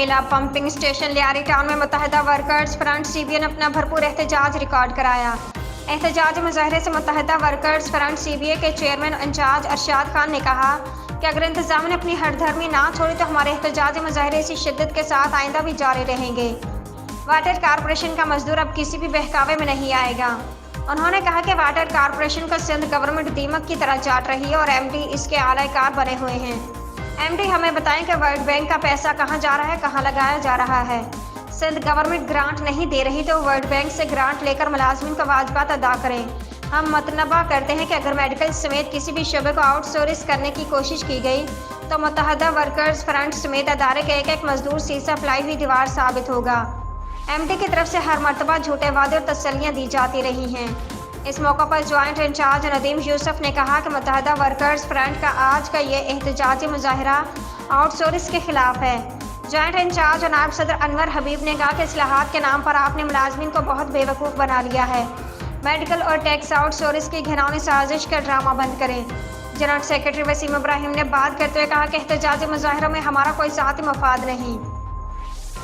मिला। Pumping station Lyari town में मुत्तहिदा workers front CBA ने अपना भरपूर एहतजाज रिकॉर्ड कराया। एहतजाज मुजाहरे से मुत्तहिदा वर्कर्स फ्रंट CBA के चेयरमैन इंचार्ज अरशाद खान ने कहा कि अगर इंतजाम ने अपनी हरधर्मी ना छोड़ी तो हमारे एहतजाज मुजाहरे इसी शिद्दत के साथ आइंदा भी जारी रहेंगे। वाटर कॉरपोरेशन का मजदूर अब किसी भी बहकावे में नहीं आएगा। उन्होंने कहा कि वाटर कॉरपोरेशन को सिंध गवर्नमेंट दीमक की तरह चाट रही है और MD इसके आलाकार बने हुए हैं। MD हमें बताएं कि वर्ल्ड बैंक का पैसा कहां जा रहा है, कहां लगाया जा रहा है। सिंध गवर्नमेंट ग्रांट नहीं दे रही तो वर्ल्ड बैंक से ग्रांट लेकर मुलाजमिन को वाजिबात अदा करें। हम मतनबा करते हैं कि अगर मेडिकल समेत किसी भी शोबे को आउटसोर्स करने की कोशिश की गई तो मुत्तहिदा वर्कर्स फ्रंट समेत अदारे के एक मजदूर सीसा फैलाई हुई दीवार साबित होगा। MD की तरफ से हर मरतबा झूठे वादे और तसल्लियाँ दी जाती रही हैं। इस मौके पर ज्वाइंट इंचार्ज नदीम यूसुफ ने कहा कि मुत्तहिदा वर्कर्स फ्रंट का आज का ये एहतजाजी मुजाहरा आउटसोर्स के खिलाफ है। ज्वाइंट इंचार्ज और नायब सदर अनवर हबीब ने कहा कि इस्लाहात के नाम पर आपने मुलाजमिन को बहुत बेवकूफ़ बना लिया है। मेडिकल और टैक्स आउटसोर्स की घिनौनी साजिश का ड्रामा बंद करें। जनरल सेक्रेटरी वसीम इब्राहिम ने बात करते हुए कहा कि एहतजाजी मुजाहरों में हमारा कोई ज़ाती मफाद नहीं।